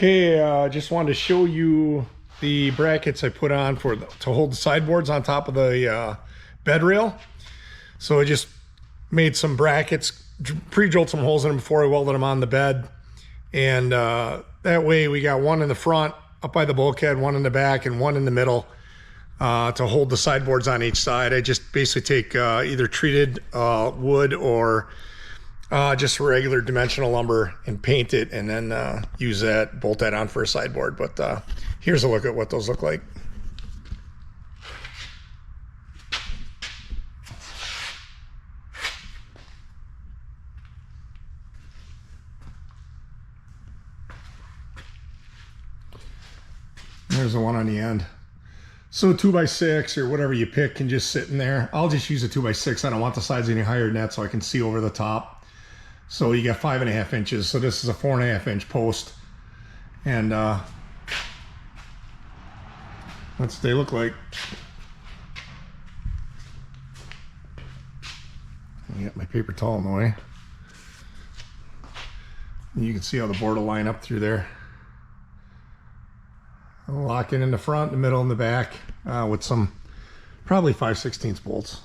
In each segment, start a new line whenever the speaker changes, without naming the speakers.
Okay, just wanted to show you the brackets I put on to hold the sideboards on top of the bed rail. So I just made some brackets, pre-drilled some holes in them before I welded them on the bed. And that way we got one in the front up by the bulkhead, one in the back, and one in the middle to hold the sideboards on each side. I just basically take either treated wood or just regular dimensional lumber and paint it, and then use that, bolt that on for a sideboard. But here's a look at what those look like. There's the one on the end. So 2x6 or whatever you pick can just sit in there. I'll just use a 2x6. I don't want the sides any higher than that so I can see over the top. So you got 5.5 inches. So this is a 4.5 inch post. And that's what they look like. I got my paper towel in the way. And you can see how the board will line up through there. I'll lock it in the front, the middle, and the back with some probably 5/16 bolts.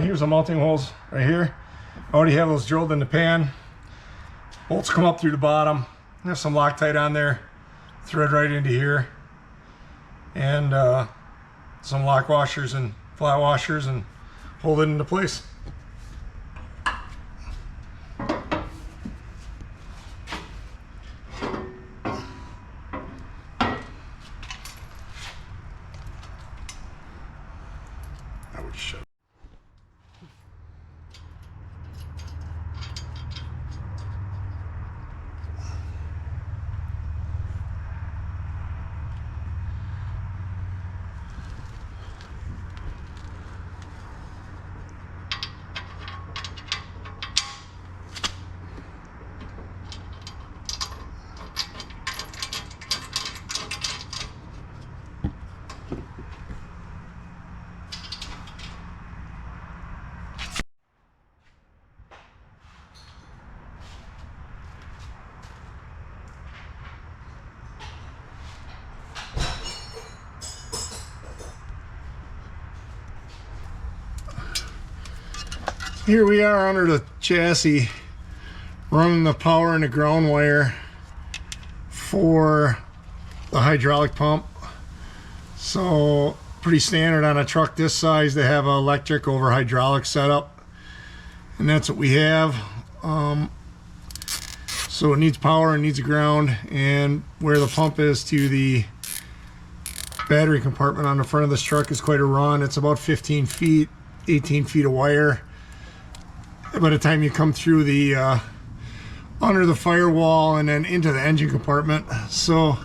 Here's the mounting holes right here. I already have those drilled in the pan. Bolts come up through the bottom. There's some Loctite on there. Thread right into here. And some lock washers and flat washers, and hold it into place. I would shut. Here we are under the chassis, running the power and the ground wire for the hydraulic pump. So pretty standard on a truck this size to have an electric over hydraulic setup, and that's what we have. So it needs power and needs a ground, and where the pump is to the battery compartment on the front of this truck is quite a run. It's about 15 feet, 18 feet of wire. By the time you come through the under the firewall and then into the engine compartment, so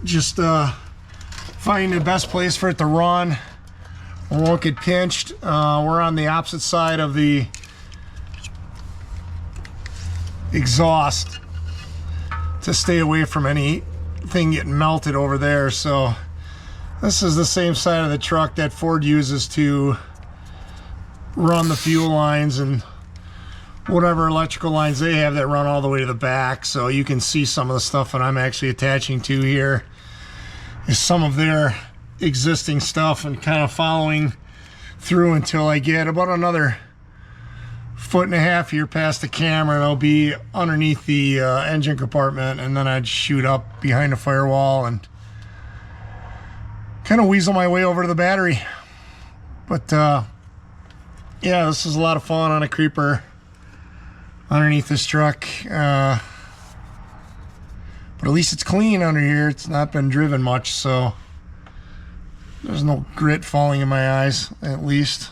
just find the best place for it to run. It won't get pinched. We're on the opposite side of the exhaust to stay away from anything getting melted over there. So this is the same side of the truck that Ford uses to run the fuel lines and whatever electrical lines they have that run all the way to the back. So you can see some of the stuff that I'm actually attaching to here is some of their existing stuff, and kind of following through until I get about another 1.5 feet here past the camera, and I'll be underneath the engine compartment, and then I'd shoot up behind the firewall and kind of weasel my way over to the battery. But yeah, this is a lot of fun on a creeper underneath this truck. But at least it's clean under here. It's not been driven much, so there's no grit falling in my eyes, at least.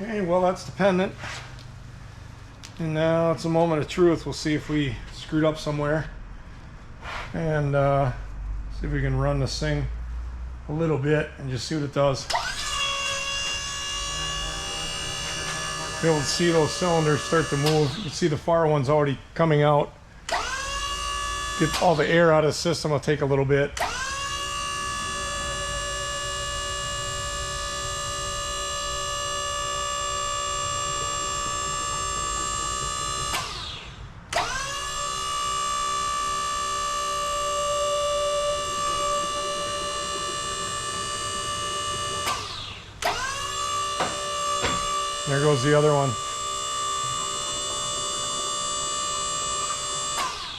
Okay, well, that's dependent. And now it's a moment of truth. We'll see if we screwed up somewhere. And see if we can run this thing a little bit and just see what it does. Be able to see those cylinders start to move. You can see the far one's already coming out. Get all the air out of the system will take a little bit. There goes the other one.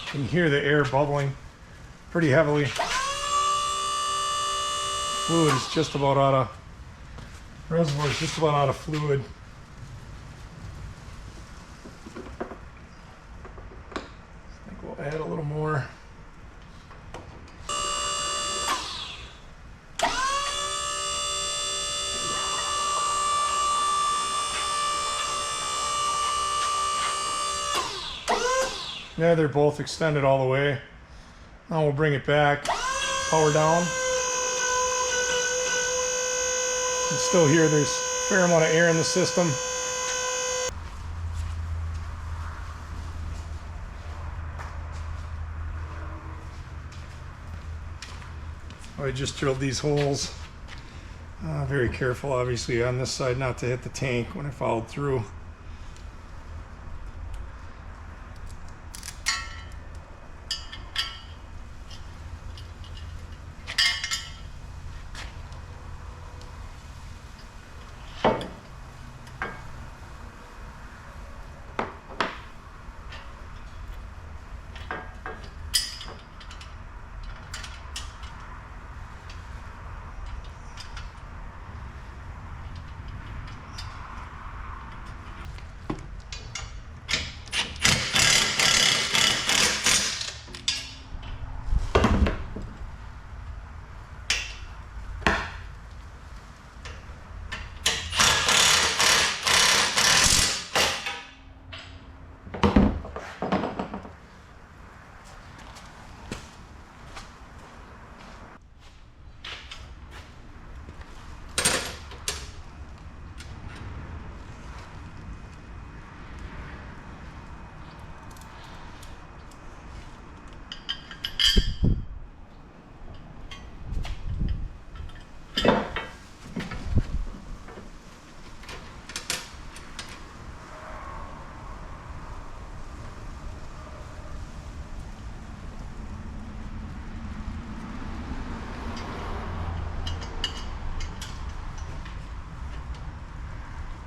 You can hear the air bubbling pretty heavily. Fluid is just about out of, reservoir is just about out of fluid. I think we'll add a little more. Yeah, they're both extended all the way. Now we'll bring it back, power down. You can still hear there's a fair amount of air in the system. I just drilled these holes. Very careful, obviously, on this side not to hit the tank when I followed through.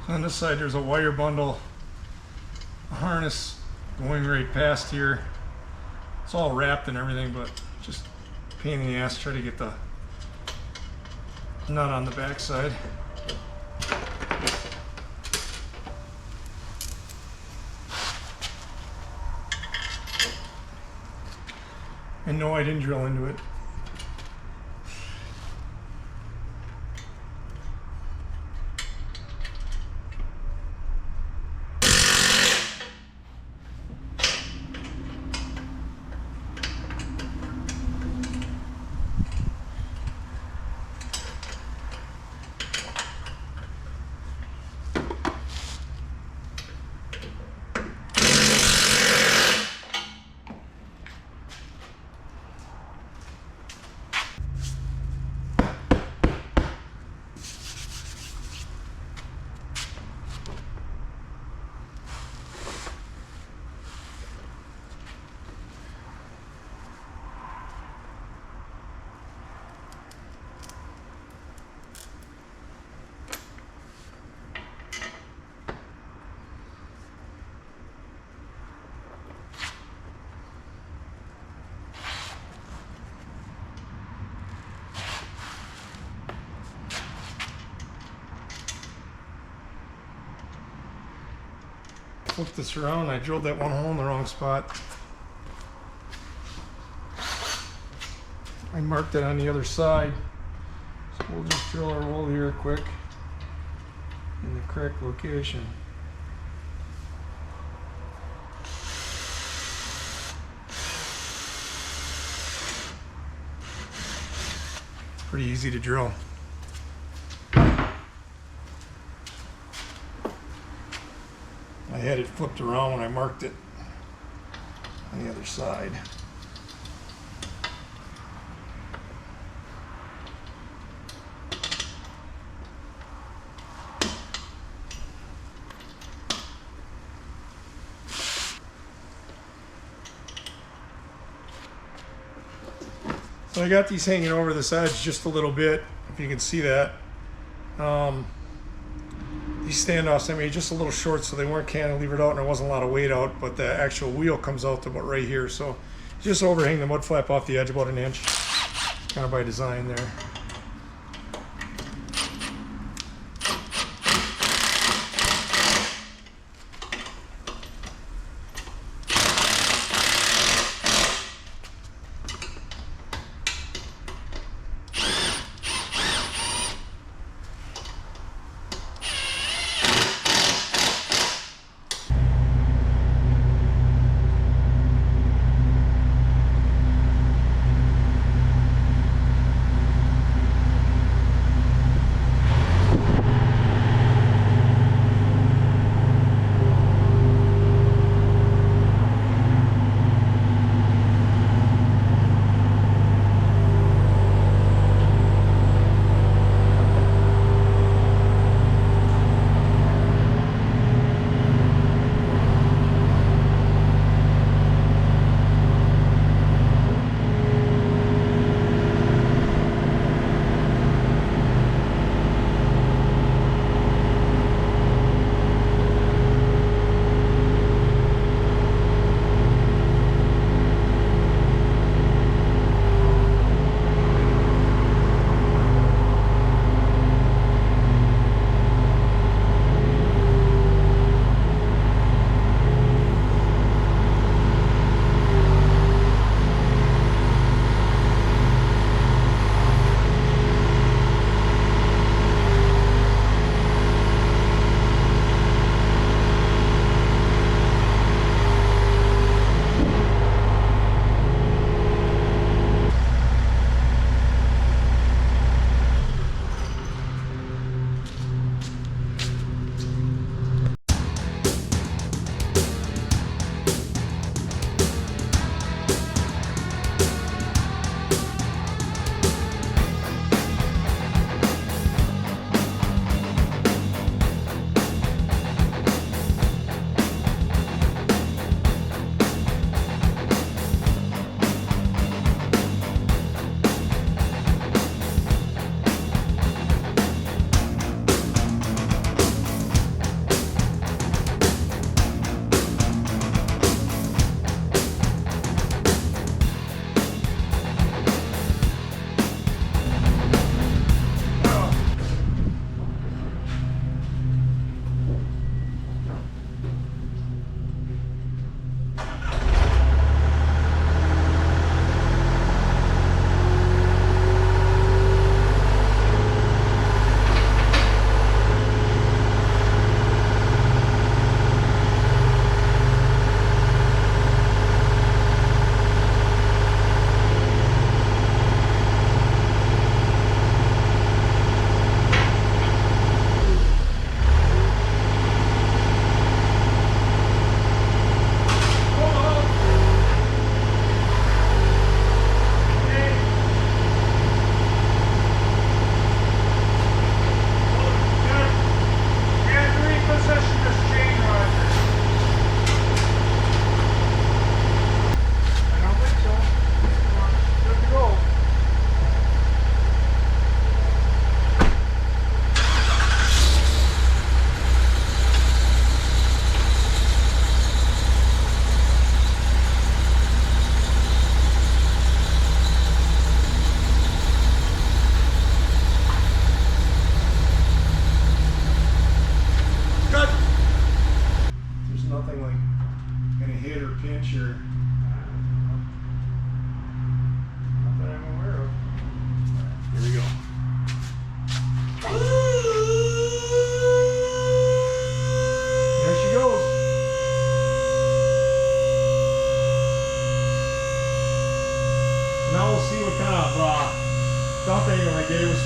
On this side there's a wire bundle, a harness going right past here. It's all wrapped and everything, but just a pain in the ass to try to get the nut on the back side. And no, I didn't drill into it. Flip this around. I drilled that one hole in the wrong spot. I marked it on the other side. So we'll just drill our hole here quick. in the correct location. Pretty easy to drill. I had it flipped around when I marked it on the other side. So I got these hanging over this edge just a little bit, if you can see that. These standoffs, I mean, just a little short, so they weren't cantilevered out and there wasn't a lot of weight out, but the actual wheel comes out to about right here. So just overhang the mud flap off the edge about an inch, kind of by design there.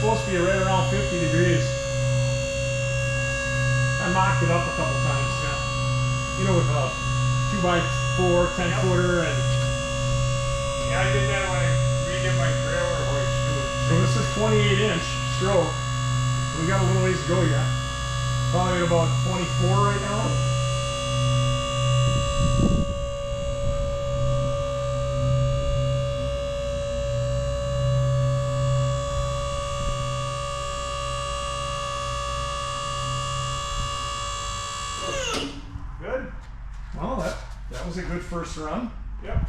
supposed to be right around 50 degrees. I mocked it up a couple times, yeah. You know, with a 2x4 10-footer and.
Yeah, I did that when I redid my trailer hoist too.
So this is 28-inch stroke. We got a little ways to go yet. Probably at about 24 right now. Good. Well, that was a good first run.
Yep.